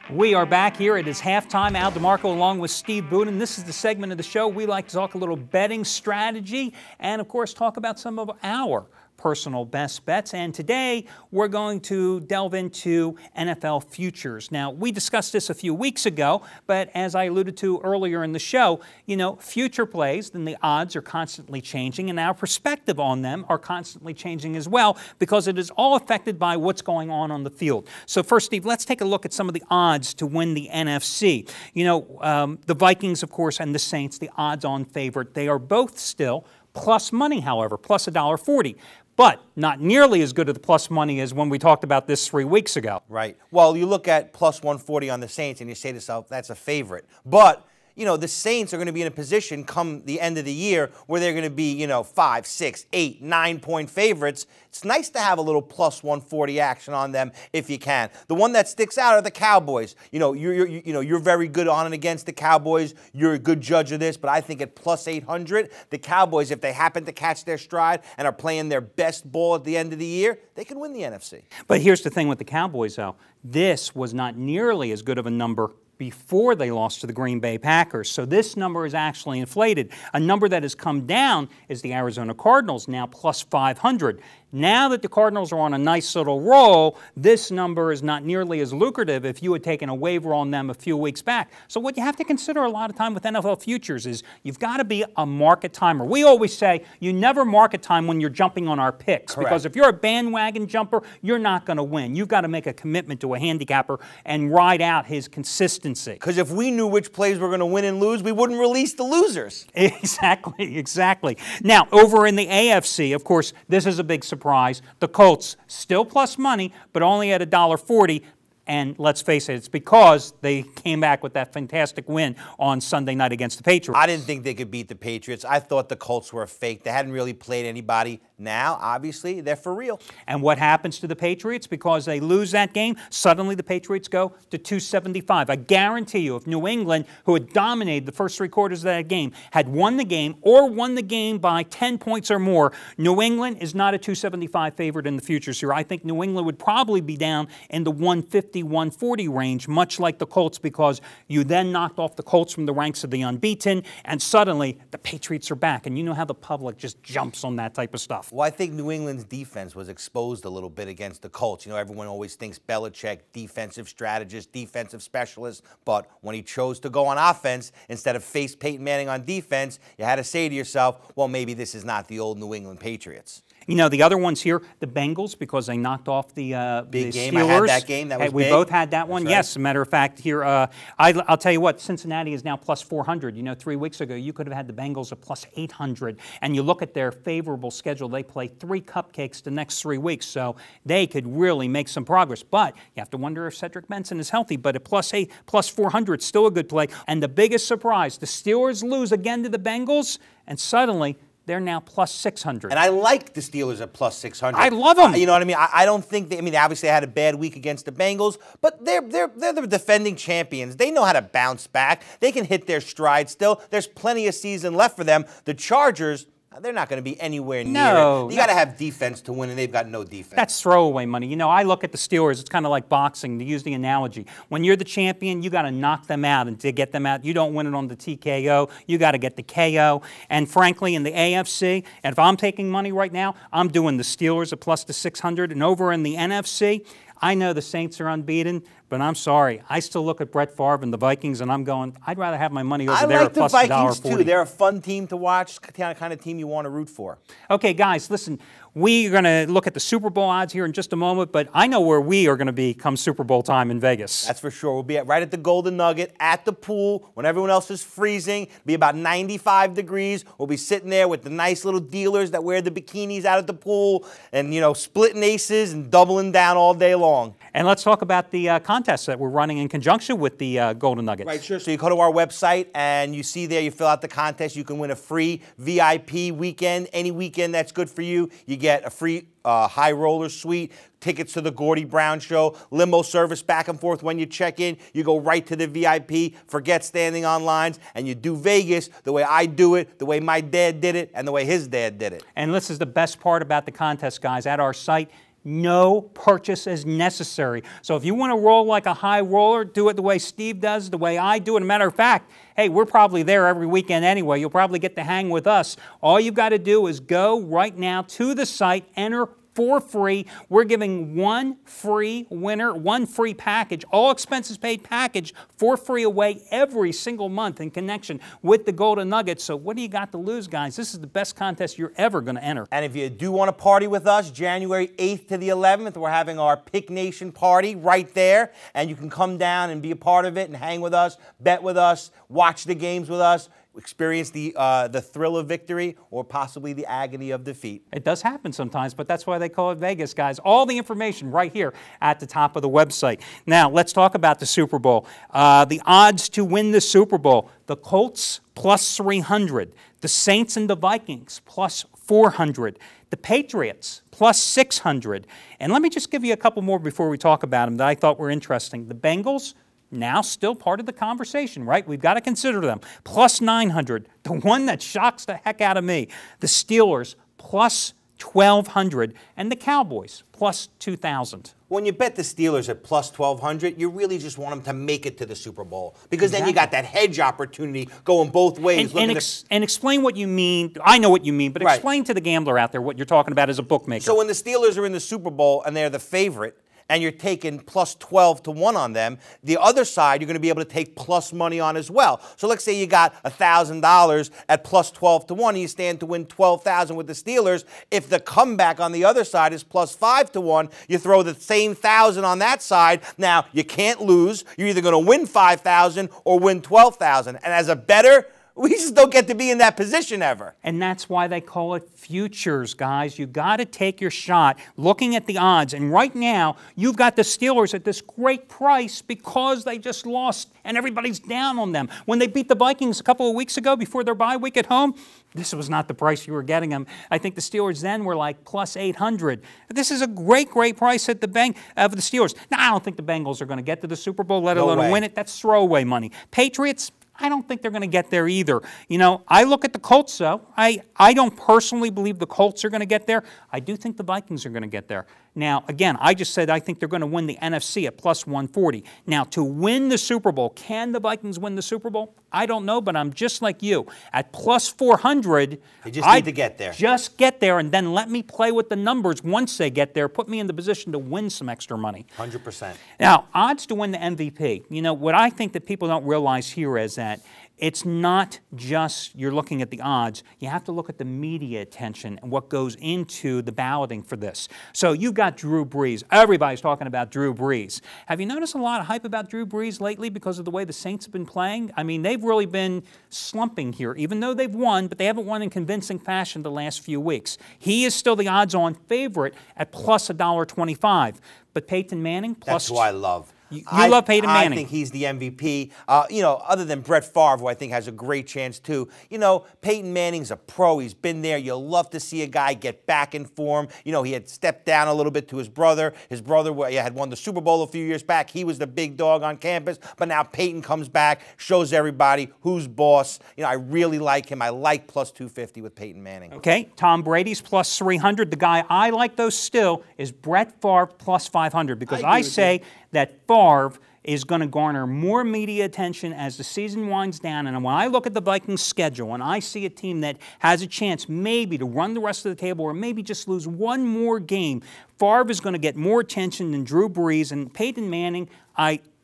We are back here. It is halftime. Al DeMarco along with Steve Boone. This is the segment of the show we like to talk a little betting strategy and, of course, talk about some of our personal best bets. And today we're going to delve into NFL futures. Now, we discussed this a few weeks ago, but as I alluded to earlier in the show, you know, future plays, then the odds are constantly changing, and our perspective on them are constantly changing as well, because it is all affected by what's going on the field. So first, Steve, let's take a look at some of the odds to win the NFC. You know, the Vikings, of course, and the Saints, the odds-on favorite, they are both still plus money, however, plus $1.40. But not nearly as good of the plus money as when we talked about this 3 weeks ago. Right. Well, you look at plus 140 on the Saints and you say to yourself, that's a favorite. But, you know, the Saints are going to be in a position come the end of the year where they're going to be, you know, 5, 6, 8, 9-point favorites. It's nice to have a little plus 140 action on them if you can. The one that sticks out are the Cowboys. You know, you're very good on and against the Cowboys. You're a good judge of this, but I think at plus 800, the Cowboys, if they happen to catch their stride and are playing their best ball at the end of the year, they can win the NFC. But here's the thing with the Cowboys, though. This was not nearly as good of a number before they lost to the Green Bay Packers. So this number is actually inflated. A number that has come down is the Arizona Cardinals, now plus 500. Now that the Cardinals are on a nice little roll, this number is not nearly as lucrative if you had taken a waiver on them a few weeks back. So what you have to consider a lot of time with NFL futures is you've got to be a market timer. We always say you never market time when you're jumping on our picks. Correct. Because if you're a bandwagon jumper, you're not going to win. You've got to make a commitment to a handicapper and ride out his consistency. Because if we knew which plays were going to win and lose, we wouldn't release the losers. Exactly, exactly. Now, over in the AFC, of course, this is a big surprise. The Colts still plus money, but only at $1.40. And let's face it, it's because they came back with that fantastic win on Sunday night against the Patriots. I didn't think they could beat the Patriots. I thought the Colts were a fake. They hadn't really played anybody. Now, obviously, they're for real. And what happens to the Patriots? Because they lose that game, suddenly the Patriots go to 275. I guarantee you, if New England, who had dominated the first 3 quarters of that game, had won the game or won the game by 10 points or more, New England is not a 275 favorite in the futures here. I think New England would probably be down in the 150, 140 range, much like the Colts, because you then knocked off the Colts from the ranks of the unbeaten, and suddenly the Patriots are back. And you know how the public just jumps on that type of stuff. Well, I think New England's defense was exposed a little bit against the Colts. You know, everyone always thinks Belichick, defensive strategist, defensive specialist, but when he chose to go on offense instead of face Peyton Manning on defense, you had to say to yourself, well, maybe this is not the old New England Patriots. You know, the other ones here, the Bengals, because they knocked off the big game. Steelers. I had that game. That was We big. both had that one. That's right. Yes, as a matter of fact, here, I'll tell you what, Cincinnati is now plus 400. You know, 3 weeks ago, you could have had the Bengals at plus 800. And you look at their favorable schedule, they play 3 cupcakes the next 3 weeks. So they could really make some progress. But you have to wonder if Cedric Benson is healthy. But at plus 400, still a good play. And the biggest surprise, the Steelers lose again to the Bengals, and suddenly they're now plus 600. And I like the Steelers at plus 600. I love them. You know what I mean? I don't think they, I mean, obviously they had a bad week against the Bengals, but they're the defending champions. They know how to bounce back. They can hit their stride still. There's plenty of season left for them. The Chargers, they're not going to be anywhere near it. You got to have defense to win, and they've got no defense. That's throwaway money. You know, I look at the Steelers, it's kind of like boxing, to use the analogy. When you're the champion, you got to knock them out, and to get them out, you don't win it on the TKO. You got to get the KO. And frankly, in the AFC, and if I'm taking money right now, I'm doing the Steelers at plus the 600. And over in the NFC, I know the Saints are unbeaten, but I'm sorry. I still look at Brett Favre and the Vikings, and I'm going, I'd rather have my money over there at plus $1.40. I like the Vikings, too. They're a fun team to watch, kind of team you want to root for. Okay, guys, listen. We are going to look at the Super Bowl odds here in just a moment, but I know where we are going to be come Super Bowl time in Vegas. That's for sure. We'll be right at the Golden Nugget, at the pool, when everyone else is freezing. It'll be about 95 degrees. We'll be sitting there with the nice little dealers that wear the bikinis out at the pool and, you know, splitting aces and doubling down all day long. And let's talk about the contest that we're running in conjunction with the Golden Nuggets. Right, sure. So you go to our website and you see there, you fill out the contest. You can win a free VIP weekend, any weekend that's good for you. You get a free high roller suite, tickets to the Gordy Brown Show, limo service back and forth when you check in. You go right to the VIP, forget standing on lines, and you do Vegas the way I do it, the way my dad did it, and the way his dad did it. And this is the best part about the contest, guys. At our site, No purchase is necessary. So if you want to roll like a high roller, do it the way Steve does, the way I do. And a matter of fact, hey, we're probably there every weekend anyway. You'll probably get to hang with us. All you've got to do is go right now to the site, enter for free. We're giving one free winner, one free package, all expenses paid package for free away every single month in connection with the Golden Nuggets. So what do you got to lose, guys? This is the best contest you're ever going to enter. And if you do want to party with us, January 8th to the 11th, we're having our Pick Nation party right there. And you can come down and be a part of it and hang with us, bet with us, watch the games with us, experience the thrill of victory or possibly the agony of defeat. It does happen sometimes, but that's why they call it Vegas, guys. All the information right here at the top of the website. Now, let's talk about the Super Bowl. The odds to win the Super Bowl. The Colts plus 300. The Saints and the Vikings plus 400. The Patriots plus 600. And let me just give you a couple more before we talk about them that I thought were interesting. The Bengals, now still part of the conversation, right? We've got to consider them. Plus 900. The one that shocks the heck out of me, the Steelers, plus 1,200. And the Cowboys, plus 2,000. When you bet the Steelers at plus 1,200, you really just want them to make it to the Super Bowl. Because then you got that hedge opportunity going both ways. And explain what you mean. I know what you mean, but explain to the gambler out there what you're talking about as a bookmaker. So when the Steelers are in the Super Bowl and they're the favorite, and you're taking plus 12 to 1 on them, the other side you're going to be able to take plus money on as well. So let's say you got $1,000 at plus 12 to 1, and you stand to win $12,000 with the Steelers. If the comeback on the other side is plus 5 to 1, you throw the same $1,000 on that side. Now, you can't lose. You're either going to win $5,000 or win $12,000. And as a bettor, we just don't get to be in that position ever. And that's why they call it futures, guys. You got to take your shot looking at the odds. And right now, you've got the Steelers at this great price because they just lost and everybody's down on them. When they beat the Vikings a couple of weeks ago before their bye week at home, this was not the price you were getting them. I think the Steelers then were like plus 800. This is a great, great price at the bank of the Steelers. Now, I don't think the Bengals are going to get to the Super Bowl, let alone win it. That's throwaway money. Patriots, I don't think they're going to get there either. You know, I look at the Colts, though. I don't personally believe the Colts are going to get there. I do think the Vikings are going to get there. Now, again, I just said I think they're going to win the NFC at plus 140. Now, to win the Super Bowl, can the Vikings win the Super Bowl? I don't know, but I'm just like you. At plus 400, they just need to get there. Just get there, and then let me play with the numbers once they get there. Put me in the position to win some extra money. 100%. Now, odds to win the MVP. You know, what I think that people don't realize here is that it's not just you're looking at the odds. You have to look at the media attention and what goes into the balloting for this. So you've got Drew Brees. Everybody's talking about Drew Brees. Have you noticed a lot of hype about Drew Brees lately because of the way the Saints have been playing? I mean, they've really been slumping here, even though they've won, but they haven't won in convincing fashion the last few weeks. He is still the odds-on favorite at plus $1.25. But Peyton Manning plus... That's who I love. You love Peyton Manning. I think he's the MVP. You know, other than Brett Favre, who I think has a great chance too. You know, Peyton Manning's a pro. He's been there. You'll love to see a guy get back in form. You know, he had stepped down a little bit to his brother. His brother had won the Super Bowl a few years back. He was the big dog on campus. But now Peyton comes back, shows everybody who's boss. You know, I really like him. I like plus 250 with Peyton Manning. Okay, Tom Brady's plus 300. The guy I like those still is Brett Favre plus 500 because I say that Favre is going to garner more media attention as the season winds down. And when I look at the Vikings' schedule and I see a team that has a chance maybe to run the rest of the table or maybe just lose one more game, Favre is going to get more attention than Drew Brees. And Peyton Manning,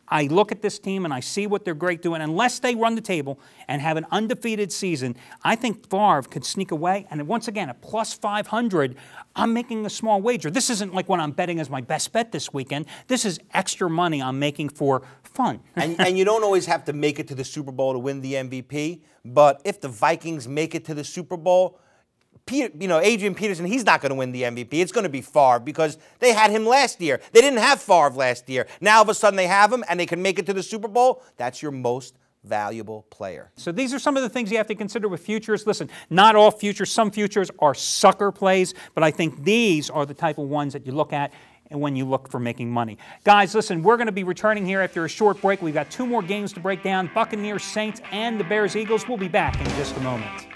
I look at this team and I see what they're great doing. Unless they run the table and have an undefeated season, I think Favre could sneak away. And once again, at plus 500, I'm making a small wager. This isn't like what I'm betting as my best bet this weekend. This is extra money I'm making for fun. and you don't always have to make it to the Super Bowl to win the MVP. But if the Vikings make it to the Super Bowl, Adrian Peterson, he's not going to win the MVP. It's going to be Favre because they had him last year. They didn't have Favre last year. Now, all of a sudden, they have him and they can make it to the Super Bowl. That's your most valuable player. So these are some of the things you have to consider with futures. Listen, not all futures. Some futures are sucker plays, but I think these are the type of ones that you look at and when you look for making money. Guys, listen, we're going to be returning here after a short break. We've got 2 more games to break down, Buccaneers, Saints, and the Bears-Eagles. We'll be back in just a moment.